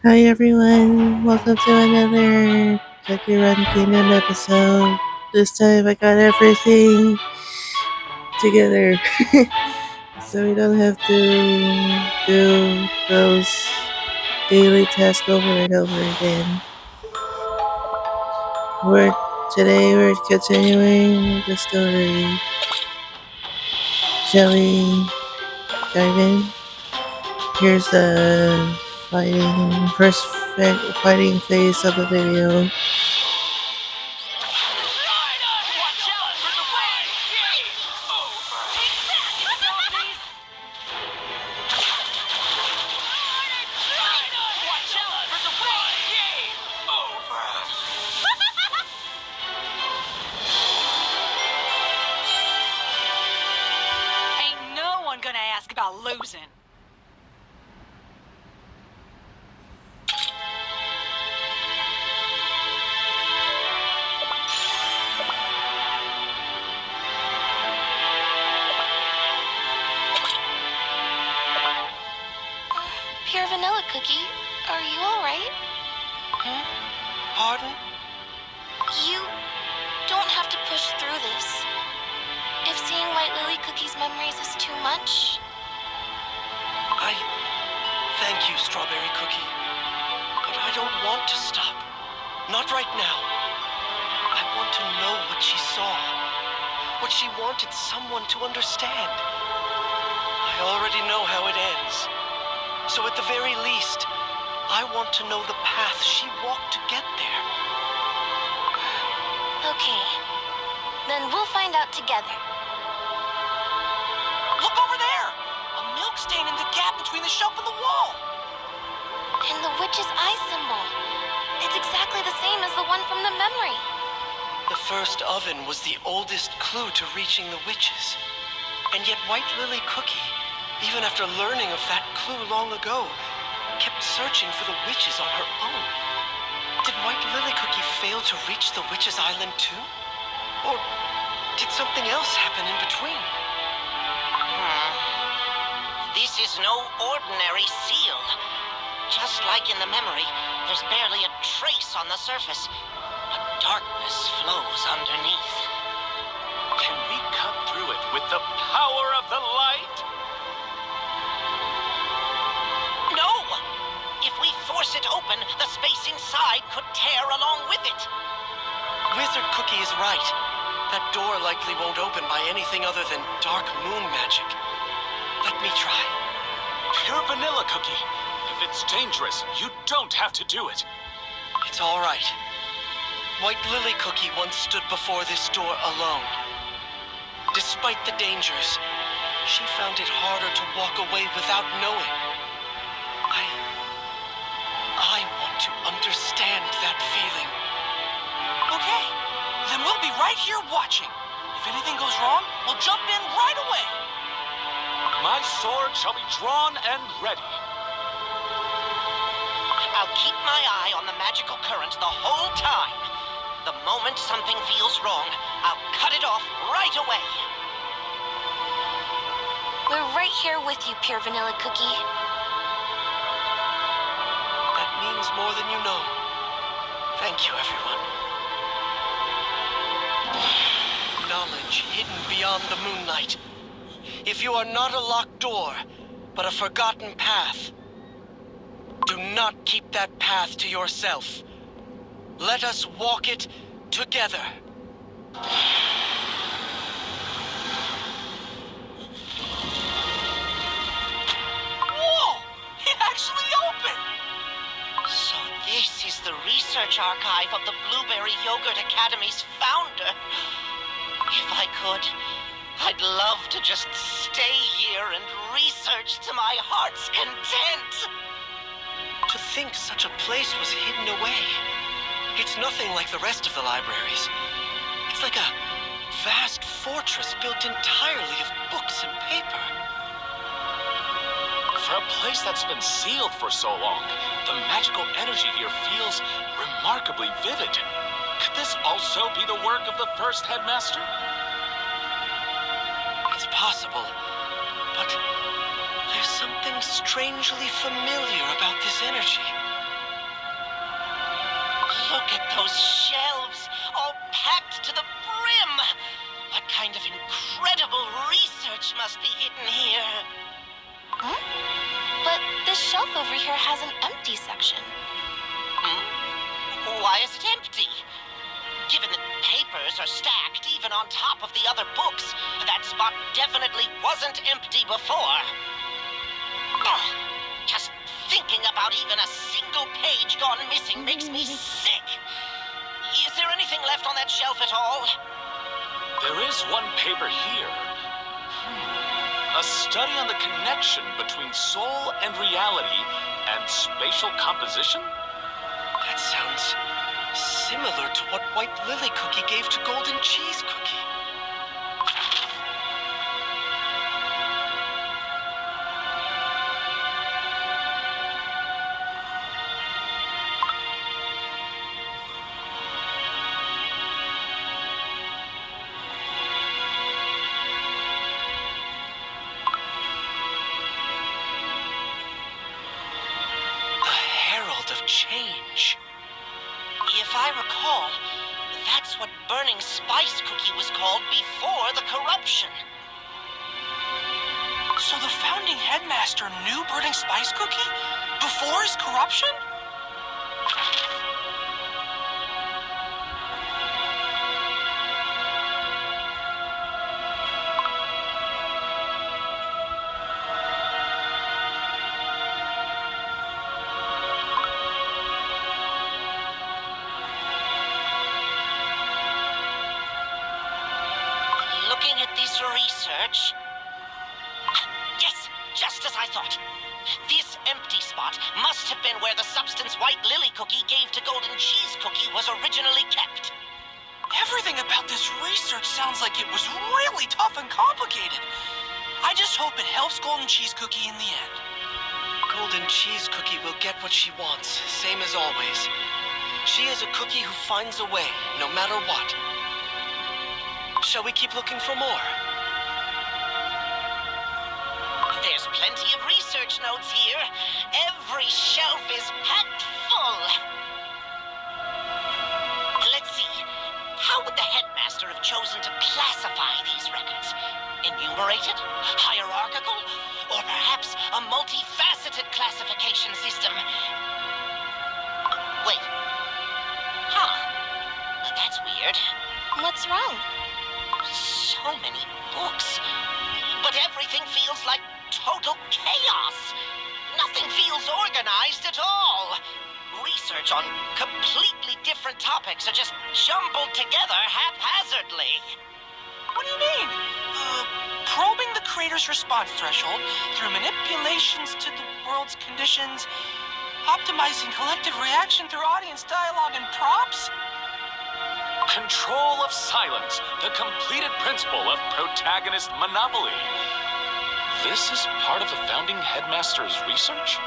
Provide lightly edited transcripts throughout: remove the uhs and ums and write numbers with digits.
Hi everyone, welcome to another Cookie Run Kingdom episode. This time I got everything together so we don't have to do those daily tasks over and over again. We're we're continuing the story. Shall we dive in? Here's the fighting phase of the video. Ain't no one gonna ask about losing. Pure vanilla cookie, are you alright? Hmm? Pardon? You don't have to push through this. If seeing White Lily Cookie's memories is too much, I thank you, Strawberry Cookie. But I don't want to stop. Not right now. I want to know what she saw. What she wanted someone to understand. I already know how it ends. So at the very least, I want to know the path she walked to get there. okay. Then we'll find out together. Look over there! A milk stain in the gap between the shelf and the wall! And the witch's eye symbol. It's exactly the same as the one from the memory. The first oven was the oldest clue to reaching the witches. And yet White Lily Cookie, even after learning of that clue long ago, kept searching for the witches on her own. Did White Lily Cookie fail to reach the witches' island too? Or did something else happen in between? This is no ordinary seal. Just like in the memory, there's barely a trace on the surface. But darkness flows underneath. Can we cut through it with the power of the light? No! If we force it open, the space inside could tear along with it. Wizard Cookie is right. That door likely won't open by anything other than dark moon magic. Let me try. Pure vanilla cookie. If it's dangerous, you don't have to do it. It's all right. White Lily Cookie once stood before this door alone. Despite the dangers, she found it harder to walk away without knowing. I want to understand that feeling. Okay, then we'll be right here watching. If anything goes wrong, we'll jump in right away. My sword shall be drawn and ready. I'll keep my eye on the magical current the whole time. The moment something feels wrong, I'll cut it off right away. We're right here with you, Pure Vanilla Cookie. That means more than you know. Thank you, everyone. Knowledge hidden beyond the moonlight. If you are not a locked door, but a forgotten path, do not keep that path to yourself. Let us walk it together. Whoa! It actually opened! So this is the research archive of the Blueberry Yogurt Academy's founder. If I could, I'd love to just stay here and research to my heart's content. To think such a place was hidden away. It's nothing like the rest of the libraries. It's like a vast fortress built entirely of books and paper. For a place that's been sealed for so long, the magical energy here feels remarkably vivid. Could this also be the work of the first headmaster? It's possible, but there's something strangely familiar about this energy. Look at those shelves, all packed to the brim. What kind of incredible research must be hidden here? Huh? But this shelf over here has an empty section. Why is it empty? Given that papers are stacked even on top of the other books, that spot definitely wasn't empty before. Ugh, just thinking about even a single page gone missing makes me sick. Is there anything left on that shelf at all? There is one paper here. A study on the connection between soul and reality and spatial composition? That sounds similar to what White Lily Cookie gave to Golden Cheese Cookie. Of change. If I recall, that's what Burning Spice Cookie was called before the corruption. So the founding headmaster knew Burning Spice Cookie before his corruption? Looking at this research... Yes, just as I thought. This empty spot must have been where the substance White Lily Cookie gave to Golden Cheese Cookie was originally kept. Everything about this research sounds like it was really tough and complicated. I just hope it helps Golden Cheese Cookie in the end. Golden Cheese Cookie will get what she wants, same as always. She is a cookie who finds a way, no matter what. Shall we keep looking for more? There's plenty of research notes here. Every shelf is packed full. Let's see. How would the headmaster have chosen to classify these records? Enumerated? Hierarchical? Or perhaps a multifaceted classification system? Wait. Huh. That's weird. What's wrong? So many books. But everything feels like total chaos. Nothing feels organized at all. Research on completely different topics are just jumbled together haphazardly. What do you mean? Probing the creator's response threshold through manipulations to the world's conditions, optimizing collective reaction through audience dialogue and props? Control of silence, the completed principle of protagonist monopoly. This is part of the founding headmaster's research?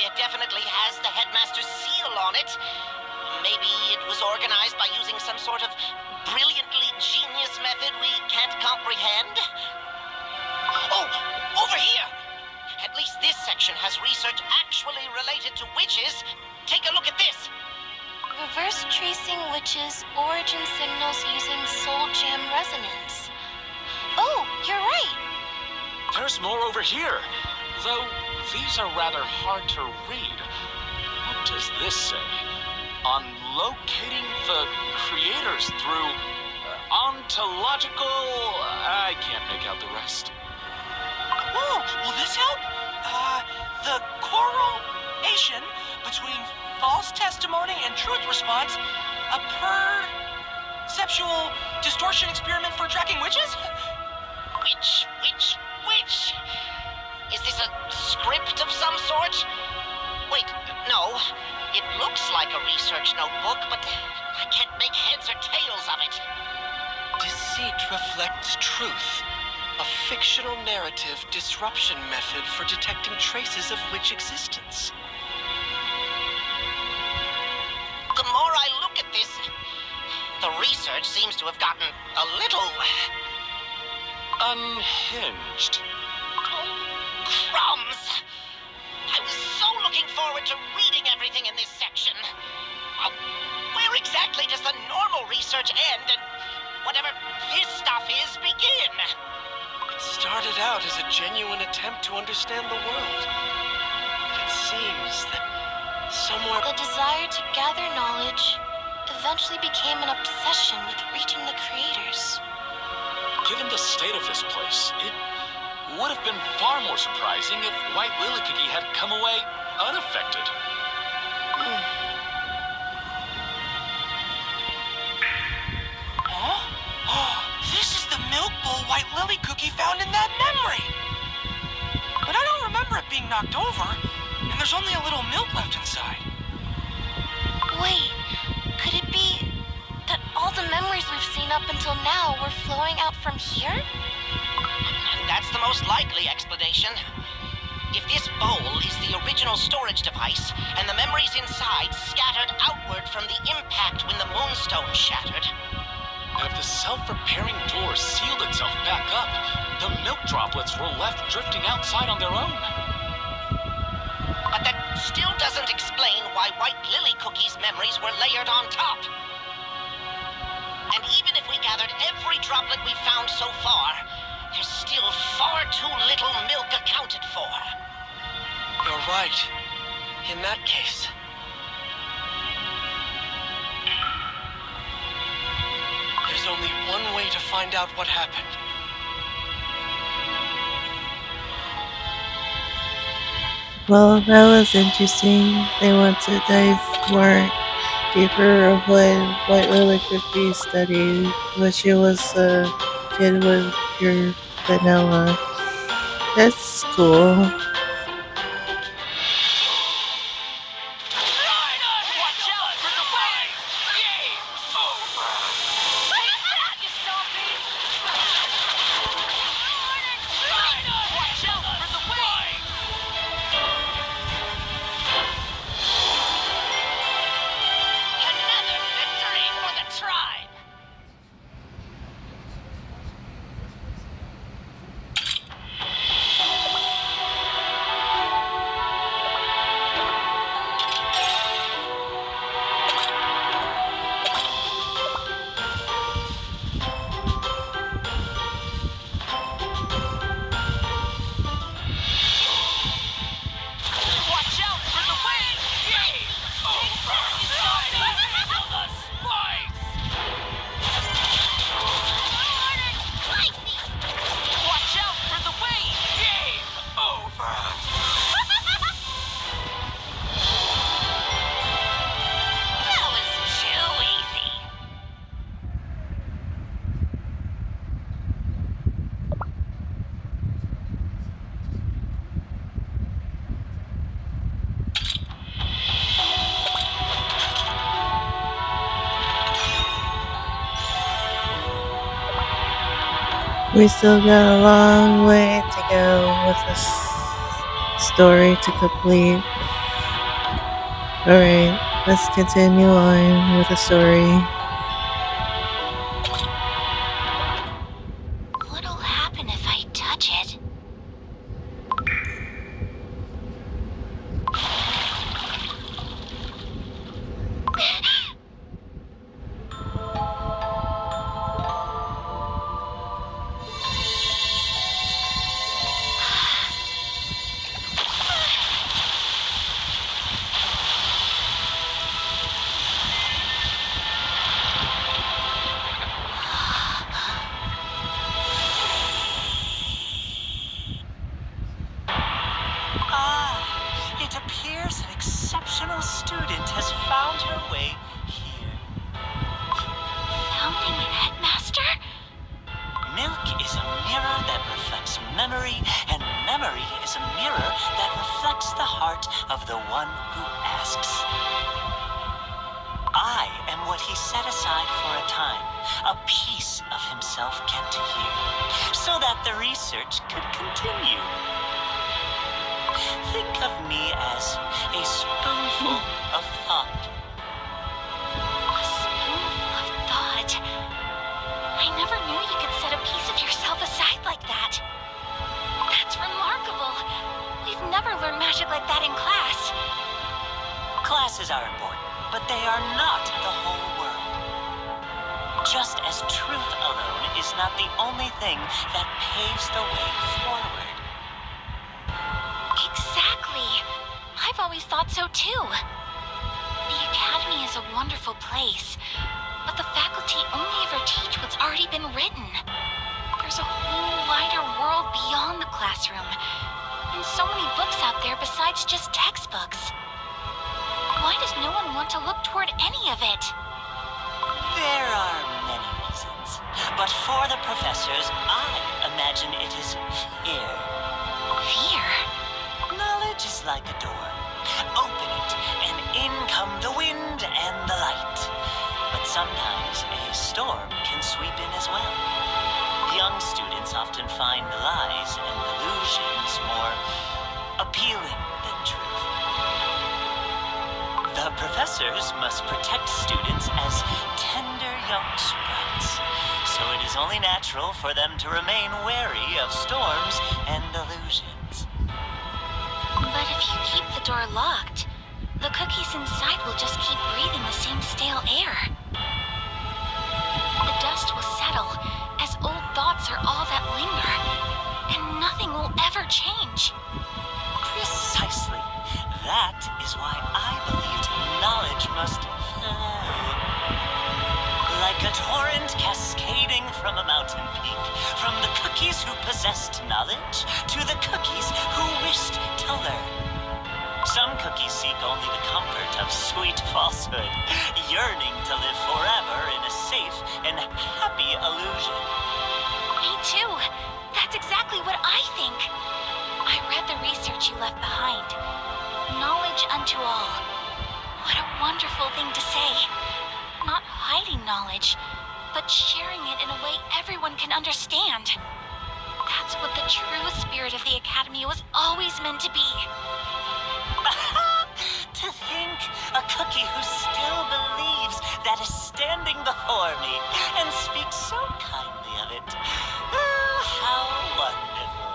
It definitely has the headmaster's seal on it. Maybe it was organized by using some sort of brilliantly genius method we can't comprehend? Oh, over here! At least this section has research actually related to witches. Take a look at this. Reverse tracing witches' origin signals using soul gem resonance. Oh, you're right. There's more over here, though these are rather hard to read. What does this say? On locating the creators through ontological... I can't make out the rest. Oh, will this help? The correlation between false testimony and truth response, a perceptual distortion experiment for tracking witches? Which? Is this a script of some sort? Wait, no. It looks like a research notebook, but I can't make heads or tails of it. Deceit reflects truth. A fictional narrative disruption method for detecting traces of witch existence. The more I look at this, the research seems to have gotten a little... unhinged. Oh, crumbs! I was so looking looking forward to reading everything in this section. Where exactly does the normal research end and whatever this stuff is begin? It started out as a genuine attempt to understand the world. But it seems that somewhere... The desire to gather knowledge eventually became an obsession with reaching the creators. Given the state of this place, it would have been far more surprising if White Lily Cookie had come away unaffected. Huh? This is the milk bowl White Lily Cookie found in that memory. But I don't remember it being knocked over, and there's only a little milk left inside. Wait, could it be that all the memories we've seen up until now were flowing out from here? That's the most likely explanation. If this bowl is the original storage device, and the memories inside scattered outward from the impact when the moonstone shattered... And if the self-repairing door sealed itself back up, the milk droplets were left drifting outside on their own. But that still doesn't explain why White Lily Cookie's memories were layered on top. And even if we gathered every droplet we found so far, there's still far too little milk accounted for. You're right. In that case... there's only one way to find out what happened. Well, that was interesting. They want to dive more deeper of what White Lily Cookie studied when she was a kid with pure vanilla. That's cool. Watch out for the waves! Game over! Take that, you zombies! Watch out for the waves! Another victory for the tribe! Watch out for the waves! Game over! Feel the spikes! Watch out for the waves! Game over! That was too easy. We still got a long way to go with this story to complete. Alright, let's continue on with the story. What'll happen if I touch it? It appears an exceptional student has found her way here. Founding headmaster? Milk is a mirror that reflects memory, and memory is a mirror that reflects the heart of the one who asks. I am what he set aside for a time, a piece of himself kept here, so that the research could continue. Think of me as a spoonful of thought. A spoonful of thought. I never knew you could set a piece of yourself aside like that. That's remarkable. We've never learned magic like that in class. classes are important, but they are not the whole world. Just as truth alone is not the only thing that paves the way forward. Exactly. I've always thought so too. The Academy is a wonderful place, but the faculty only ever teach what's already been written. There's a whole wider world beyond the classroom, and so many books out there besides just textbooks. Why does no one want to look toward any of it? There are many reasons, but for the professors, I imagine it is fear. Fear? Knowledge is like a door. Open it, and in come the wind and the light. But sometimes a storm can sweep in as well. Young students often find lies and illusions more appealing than truth. The professors must protect students as tender young sprouts, so it is only natural for them to remain wary of storms and illusions. But if you keep the door locked, the cookies inside will just keep breathing the same stale air. The dust will settle, as old thoughts are all that linger, and nothing will ever change. Precisely. That is why I believed knowledge must flow. Like a torrent cascading from a mountain peak, from the cookies who possessed knowledge to the cookies who wished to learn. Some cookies seek only the comfort of sweet falsehood, yearning to live forever in a safe and happy illusion. Me too. That's exactly what I think. I read the research you left behind. Knowledge unto all. What a wonderful thing to say. Not hiding knowledge, but sharing it in a way everyone can understand. That's what the true spirit of the Academy was always meant to be. To think a cookie who still believes that is standing before me and speaks so kindly of it. Oh, how wonderful.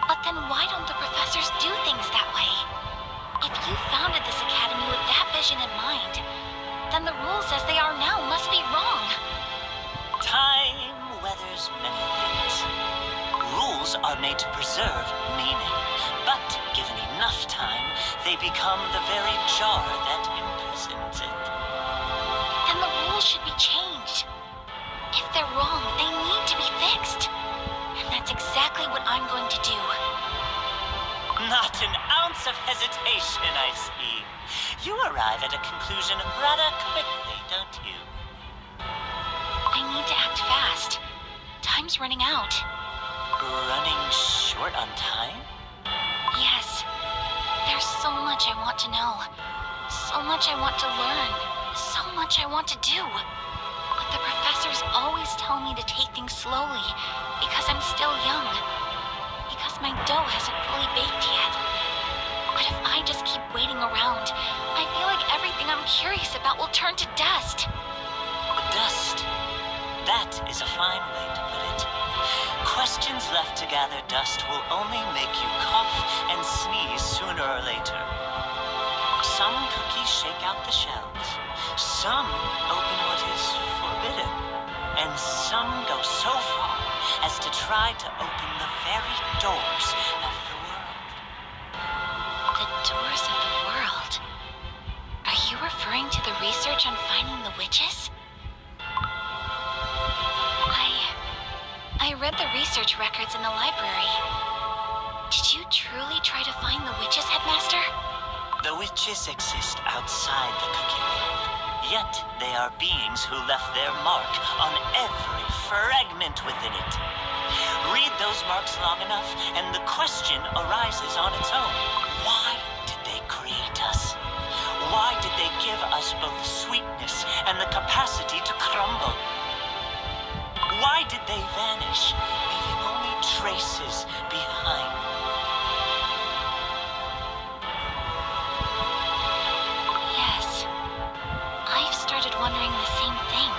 But then why don't the professors do things that way? If you founded this academy with that vision in mind, then the rules as they are now must be wrong. Time weathers many things. Rules are made to preserve meaning, but given enough time, they become the very jar that imprisons it. Then the rules should be changed. If they're wrong, they need to be fixed. And that's exactly what I'm going to do. Not an ounce of hesitation, I see. You arrive at a conclusion rather quickly, don't you? I need to act fast. Time's running out. Running short on time? Yes. There's so much I want to know. So much I want to learn. So much I want to do. But the professors always tell me to take things slowly because I'm still young. Because my dough hasn't fully baked yet. But if I just keep waiting around, I feel like everything I'm curious about will turn to dust. Dust. That is a fine way to put it. Questions left to gather dust will only make you cough and sneeze sooner or later. Some cookies shake out the shells. Some open what is forbidden. And some go so far as to try to open the very doors of the world. The doors of the world? Are you referring to the research on finding the witches? I read the research records in the library. Did you truly try to find the witches, Headmaster? The witches exist outside the cookie world. Yet they are beings who left their mark on every fragment within it. Read those marks long enough, and the question arises on its own. Why did they create us? Why did they give us both sweetness and the capacity to crumble? Why did they vanish, leaving only traces behind? Yes. I've started wondering the same thing.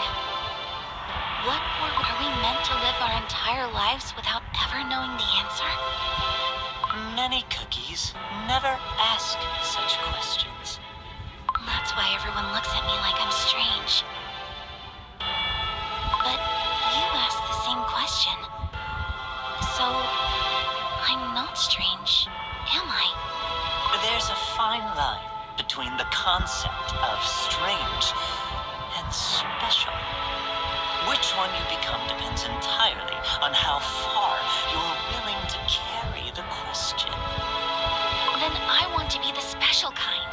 What are we meant to live our entire lives without ever knowing the answer? Many cookies never ask such questions. why everyone looks at me like I'm strange. But you asked the same question. So, I'm not strange, am I? There's a fine line between the concept of strange and special. Which one you become depends entirely on how far you're willing to carry the question. Then I want to be the special kind.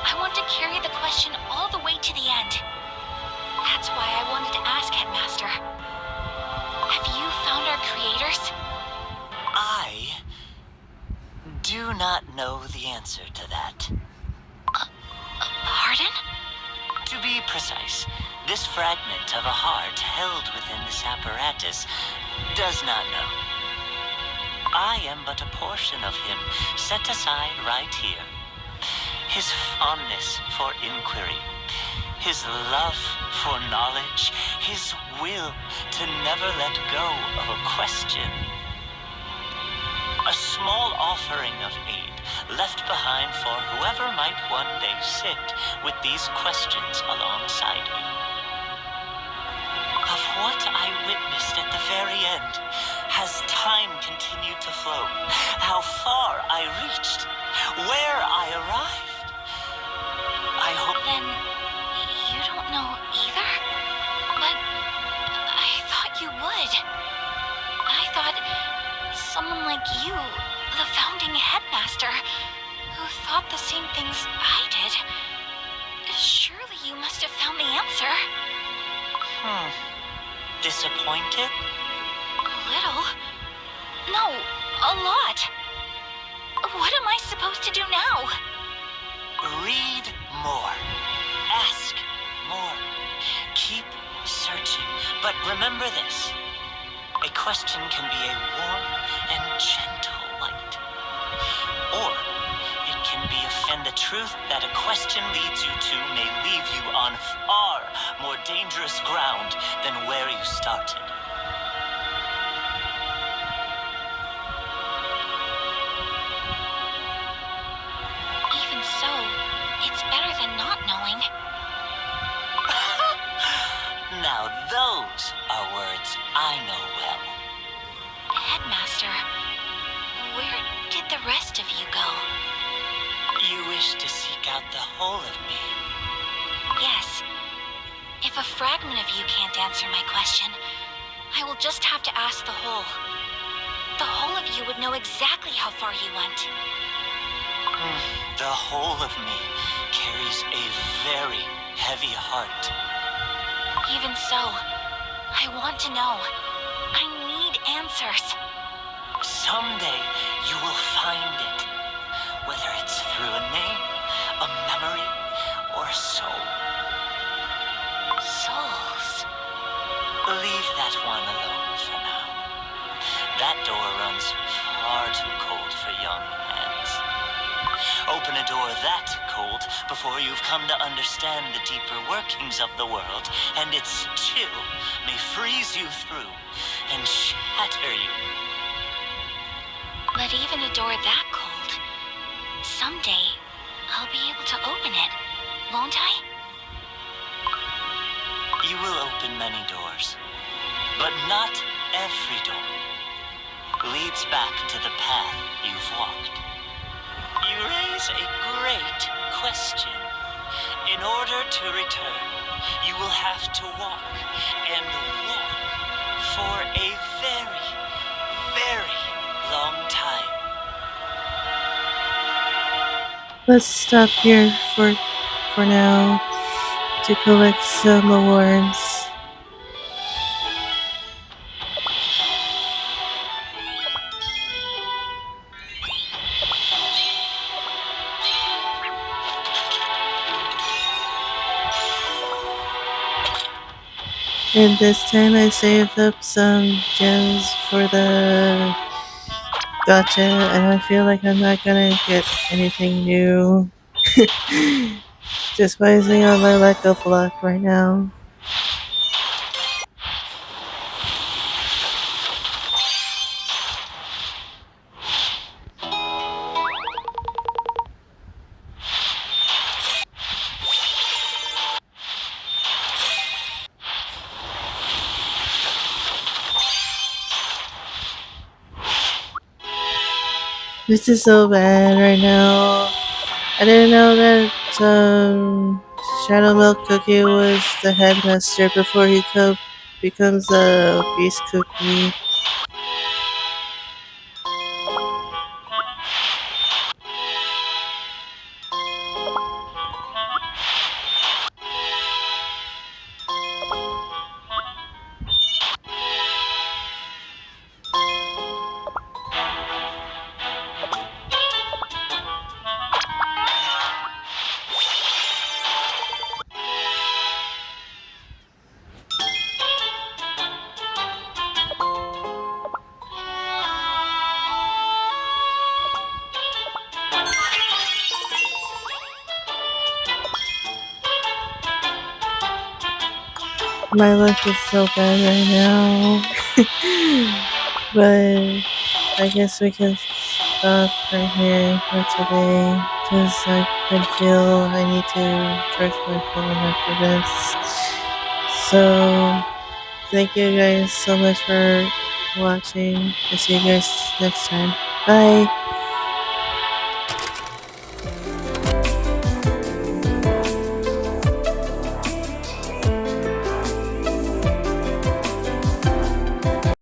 I want to carry the question all the way to the end. That's why I wanted to ask Headmaster. Have you found our creators? I do not know the answer to that. Pardon? To be precise, this fragment of a heart held within this apparatus does not know. I am but a portion of him set aside right here. His fondness for inquiry, his love for knowledge, his will to never let go of a question. A small offering of aid left behind for whoever might one day sit with these questions alongside me. Of what I witnessed at the very end, has time continued to flow, how far I reached, where I arrived. I hope... Then you don't know either? But I thought you would. I thought someone like you, the founding headmaster, who thought the same things I did, surely you must have found the answer. Disappointed? A little. No, a lot. What am I supposed to do now? Read more. Ask more. Keep searching. But remember this. A question can be a warm and gentle light. Or it can be and the truth that a question leads you to may leave you on far more dangerous ground than where you started. Even so, it's better than not knowing. Now those are words I know well. Headmaster, where did the rest of you go? You wish to seek out the whole of me? Yes. If a fragment of you can't answer my question, I will just have to ask the whole. The whole of you would know exactly how far you went. The whole of me carries a very heavy heart. Even so, I want to know. I need answers. Someday you will find it. Whether it's through a name, a memory, or a soul. Souls. Leave that one alone for now. That door runs far too cold for young hands. Open a door that cold before you've come to understand the deeper workings of the world, and its chill may freeze you through and shatter you. But even a door that cold, someday I'll be able to open it, won't I? You will open many doors, but not every door leads back to the path you've walked. You raise a great question. In order to return, you will have to walk and walk for a very, very long time. Let's stop here for now to collect some awards. And this time I saved up some gems for the gotcha, and I feel like I'm not gonna get anything new. Just basing on my lack of luck right now. This is so bad right now. I didn't know that Shadow Milk Cookie was the headmaster before he becomes a beast cookie. My luck is so bad right now. But I guess we can stop right here for today. Because I can feel I need to charge my phone after this. So, thank you guys so much for watching. I'll see you guys next time. Bye.